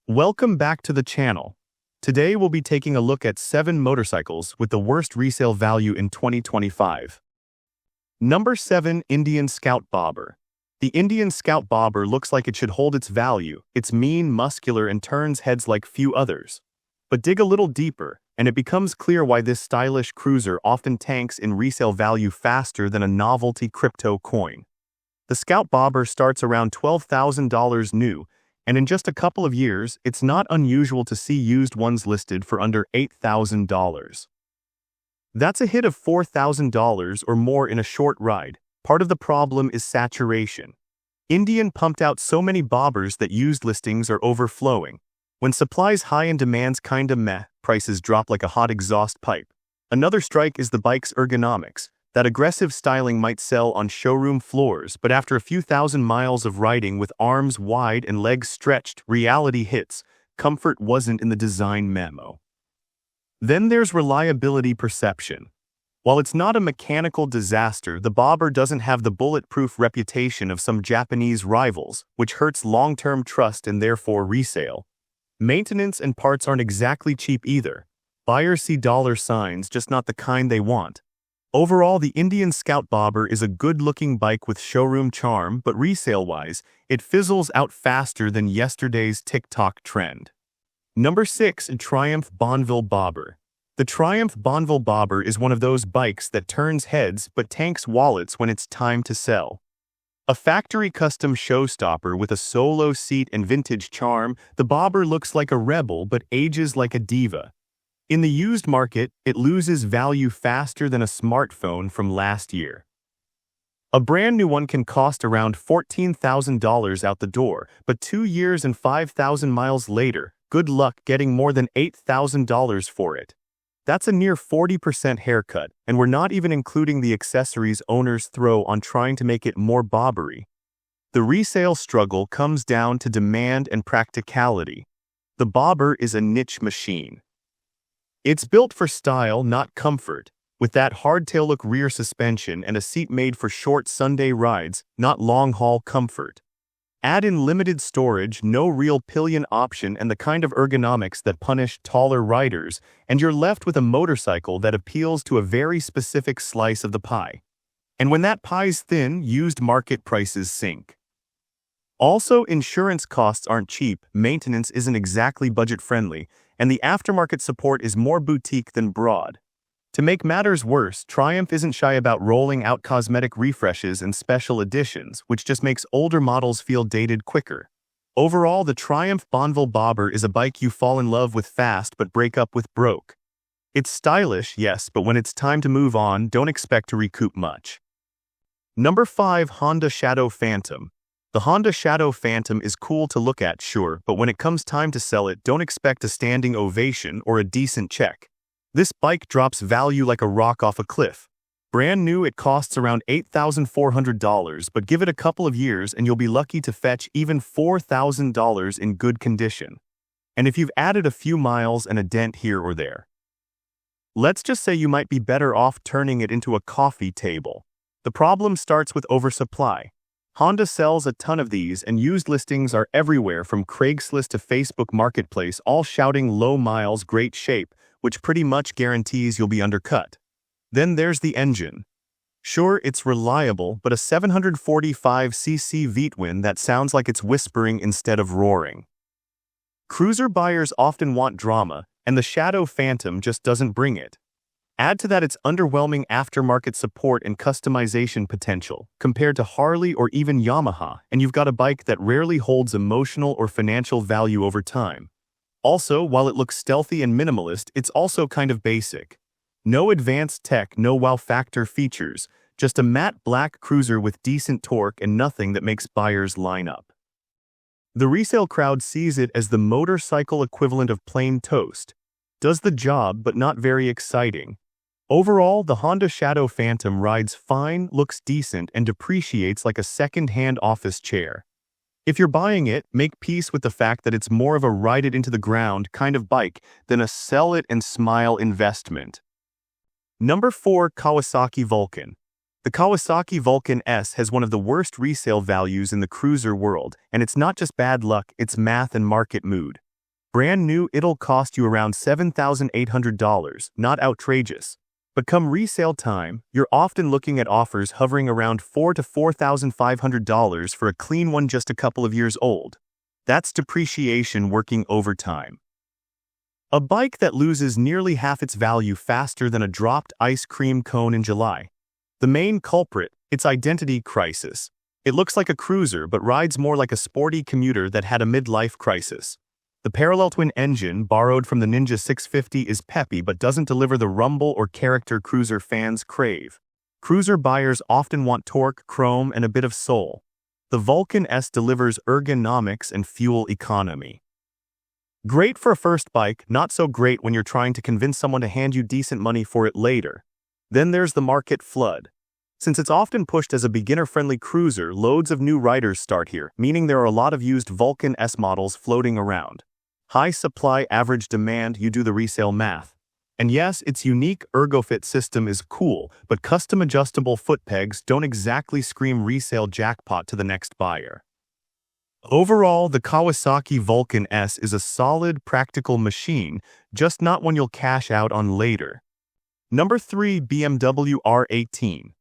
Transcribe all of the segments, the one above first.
Welcome back to the channel. Today we'll be taking a look at 7 motorcycles with the worst resale value in 2025. Number 7. Indian Scout Bobber. The Indian Scout Bobber looks like it should hold its value. It's mean, muscular, and turns heads like few others. But dig a little deeper, and it becomes clear why this stylish cruiser often tanks in resale value faster than a novelty crypto coin. The Scout Bobber starts around $12,000 new, and in just a couple of years, it's not unusual to see used ones listed for under $8,000. That's a hit of $4,000 or more in a short ride. Part of the problem is saturation. Indian pumped out so many bobbers that used listings are overflowing. When supply's high and demand's kinda meh, prices drop like a hot exhaust pipe. Another strike is the bike's ergonomics. That aggressive styling might sell on showroom floors, but after a few thousand miles of riding with arms wide and legs stretched, reality hits. Comfort wasn't in the design memo. Then there's reliability perception. While it's not a mechanical disaster, the Bobber doesn't have the bulletproof reputation of some Japanese rivals, which hurts long-term trust and therefore resale. Maintenance and parts aren't exactly cheap either. Buyers see dollar signs, just not the kind they want. Overall, the Indian Scout Bobber is a good-looking bike with showroom charm, but resale-wise, it fizzles out faster than yesterday's TikTok trend. Number 6. Triumph Bonneville Bobber. The Triumph Bonneville Bobber is one of those bikes that turns heads but tanks wallets when it's time to sell. A factory-custom showstopper with a solo seat and vintage charm, the Bobber looks like a rebel but ages like a diva. In the used market, it loses value faster than a smartphone from last year. A brand new one can cost around $14,000 out the door, but 2 years and 5,000 miles later, good luck getting more than $8,000 for it. That's a near 40% haircut, and we're not even including the accessories owners throw on trying to make it more bobbery. The resale struggle comes down to demand and practicality. The Bobber is a niche machine. It's built for style, not comfort, with that hardtail-look rear suspension and a seat made for short Sunday rides, not long-haul comfort. Add in limited storage, no real pillion option, and the kind of ergonomics that punish taller riders, and you're left with a motorcycle that appeals to a very specific slice of the pie. And when that pie's thin, used market prices sink. Also, insurance costs aren't cheap, maintenance isn't exactly budget-friendly, and the aftermarket support is more boutique than broad. To make matters worse, Triumph isn't shy about rolling out cosmetic refreshes and special editions, which just makes older models feel dated quicker. Overall, the Triumph Bonville Bobber is a bike you fall in love with fast but break up with broke. It's stylish, yes, but when it's time to move on, don't expect to recoup much. Number 5. Honda Shadow Phantom. The Honda Shadow Phantom is cool to look at, sure, but when it comes time to sell it, don't expect a standing ovation or a decent check. This bike drops value like a rock off a cliff. Brand new, it costs around $8,400, but give it a couple of years and you'll be lucky to fetch even $4,000 in good condition. And if you've added a few miles and a dent here or there. Let's just say you might be better off turning it into a coffee table. The problem starts with oversupply. Honda sells a ton of these, and used listings are everywhere from Craigslist to Facebook Marketplace, all shouting low miles, great shape, which pretty much guarantees you'll be undercut. Then there's the engine. Sure, it's reliable, but a 745cc V-twin that sounds like it's whispering instead of roaring. Cruiser buyers often want drama, and the Shadow Phantom just doesn't bring it. Add to that its underwhelming aftermarket support and customization potential, compared to Harley or even Yamaha, and you've got a bike that rarely holds emotional or financial value over time. Also, while it looks stealthy and minimalist, it's also kind of basic. No advanced tech, no wow factor features, just a matte black cruiser with decent torque and nothing that makes buyers line up. The resale crowd sees it as the motorcycle equivalent of plain toast. Does the job, but not very exciting. Overall, the Honda Shadow Phantom rides fine, looks decent, and depreciates like a second-hand office chair. If you're buying it, make peace with the fact that it's more of a ride-it-into-the-ground kind of bike than a sell-it-and-smile investment. Number 4. Kawasaki Vulcan. The Kawasaki Vulcan S has one of the worst resale values in the cruiser world, and it's not just bad luck, it's math and market mood. Brand new, it'll cost you around $7,800, not outrageous. But come resale time, you're often looking at offers hovering around $4,000 to $4,500 for a clean one just a couple of years old. That's depreciation working overtime. A bike that loses nearly half its value faster than a dropped ice cream cone in July. The main culprit, its identity crisis. It looks like a cruiser but rides more like a sporty commuter that had a midlife crisis. The parallel twin engine, borrowed from the Ninja 650, is peppy but doesn't deliver the rumble or character cruiser fans crave. Cruiser buyers often want torque, chrome, and a bit of soul. The Vulcan S delivers ergonomics and fuel economy. Great for a first bike, not so great when you're trying to convince someone to hand you decent money for it later. Then there's the market flood. Since it's often pushed as a beginner-friendly cruiser, loads of new riders start here, meaning there are a lot of used Vulcan S models floating around. High supply, average demand, you do the resale math. And yes, its unique ErgoFit system is cool, but custom adjustable foot pegs don't exactly scream resale jackpot to the next buyer. Overall, the Kawasaki Vulcan S is a solid, practical machine, just not one you'll cash out on later. Number 3. BMW R18.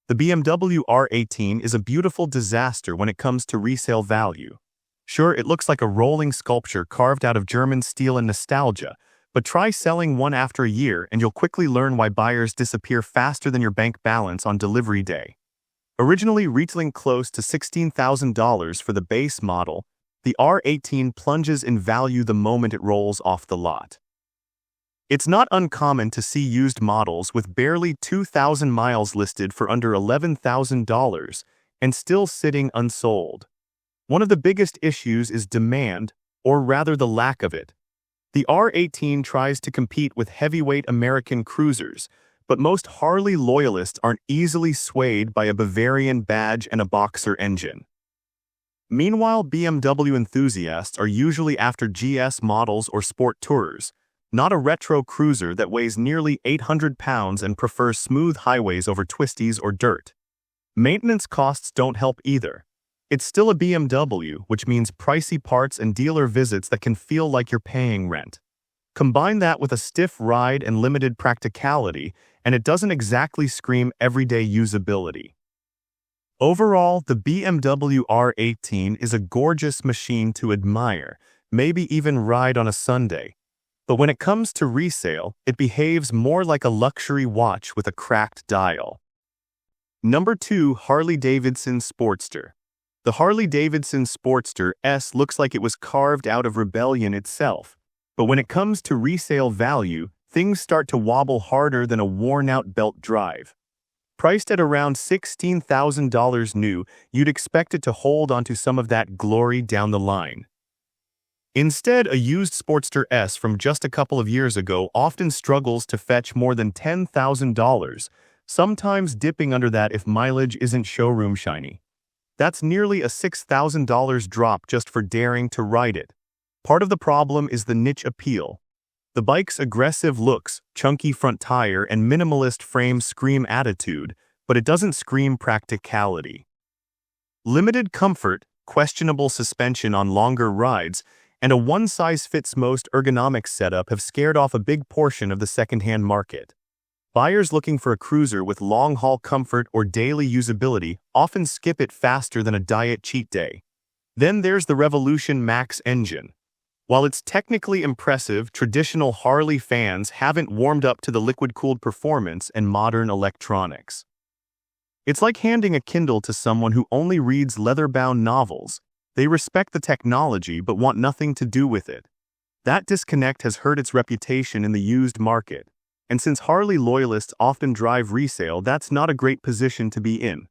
The BMW R18 is a beautiful disaster when it comes to resale value. Sure, it looks like a rolling sculpture carved out of German steel and nostalgia, but try selling one after a year and you'll quickly learn why buyers disappear faster than your bank balance on delivery day. Originally retailing close to $16,000 for the base model, the R18 plunges in value the moment it rolls off the lot. It's not uncommon to see used models with barely 2,000 miles listed for under $11,000 and still sitting unsold. One of the biggest issues is demand, or rather the lack of it. The R18 tries to compete with heavyweight American cruisers, but most Harley loyalists aren't easily swayed by a Bavarian badge and a boxer engine. Meanwhile, BMW enthusiasts are usually after GS models or sport tourers, not a retro cruiser that weighs nearly 800 pounds and prefers smooth highways over twisties or dirt. Maintenance costs don't help either. It's still a BMW, which means pricey parts and dealer visits that can feel like you're paying rent. Combine that with a stiff ride and limited practicality, and it doesn't exactly scream everyday usability. Overall, the BMW R18 is a gorgeous machine to admire, maybe even ride on a Sunday. But when it comes to resale, it behaves more like a luxury watch with a cracked dial. Number 2. Harley-Davidson Sportster. The Harley-Davidson Sportster S looks like it was carved out of rebellion itself. But when it comes to resale value, things start to wobble harder than a worn-out belt drive. Priced at around $16,000 new, you'd expect it to hold onto some of that glory down the line. Instead, a used Sportster S from just a couple of years ago often struggles to fetch more than $10,000, sometimes dipping under that if mileage isn't showroom shiny. That's nearly a $6,000 drop just for daring to ride it. Part of the problem is the niche appeal. The bike's aggressive looks, chunky front tire, and minimalist frame scream attitude, but it doesn't scream practicality. Limited comfort, questionable suspension on longer rides, and a one-size-fits-most ergonomic setup have scared off a big portion of the second-hand market. Buyers looking for a cruiser with long-haul comfort or daily usability often skip it faster than a diet cheat day. Then there's the Revolution Max engine. While it's technically impressive, traditional Harley fans haven't warmed up to the liquid-cooled performance and modern electronics. It's like handing a Kindle to someone who only reads leather-bound novels. They respect the technology but want nothing to do with it. That disconnect has hurt its reputation in the used market. And since Harley loyalists often drive resale, that's not a great position to be in.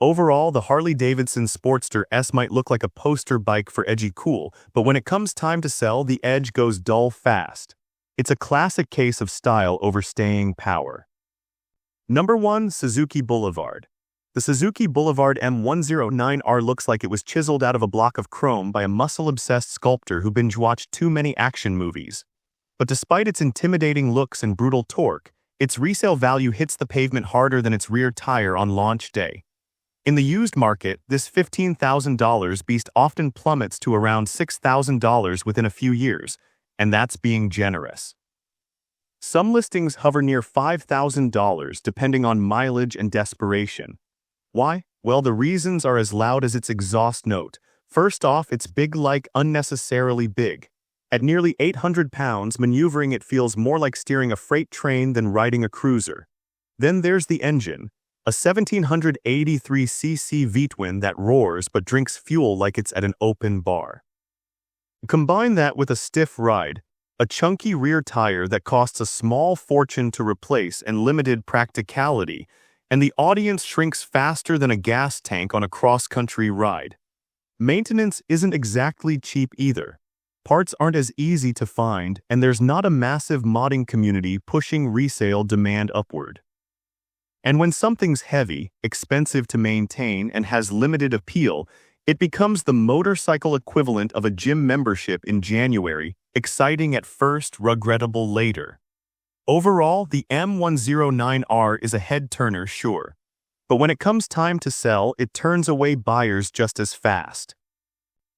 Overall, the Harley-Davidson Sportster S might look like a poster bike for edgy cool, but when it comes time to sell, the edge goes dull fast. It's a classic case of style over staying power. Number 1. Suzuki Boulevard. The Suzuki Boulevard M109R looks like it was chiseled out of a block of chrome by a muscle-obsessed sculptor who binge-watched too many action movies. But despite its intimidating looks and brutal torque, its resale value hits the pavement harder than its rear tire on launch day. In the used market, this $15,000 beast often plummets to around $6,000 within a few years, and that's being generous. Some listings hover near $5,000 depending on mileage and desperation. Why? Well, the reasons are as loud as its exhaust note. First off, it's big, like unnecessarily big. At nearly 800 pounds, maneuvering it feels more like steering a freight train than riding a cruiser. Then there's the engine, a 1783cc V-twin that roars but drinks fuel like it's at an open bar. Combine that with a stiff ride, a chunky rear tire that costs a small fortune to replace and limited practicality, and the audience shrinks faster than a gas tank on a cross-country ride. Maintenance isn't exactly cheap either. Parts aren't as easy to find, and there's not a massive modding community pushing resale demand upward. And when something's heavy, expensive to maintain, and has limited appeal, it becomes the motorcycle equivalent of a gym membership in January, exciting at first, regrettable later. Overall, the M109R is a head-turner, sure. But when it comes time to sell, it turns away buyers just as fast.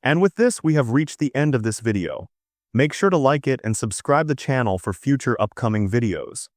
And with this, we have reached the end of this video. Make sure to like it and subscribe the channel for future upcoming videos.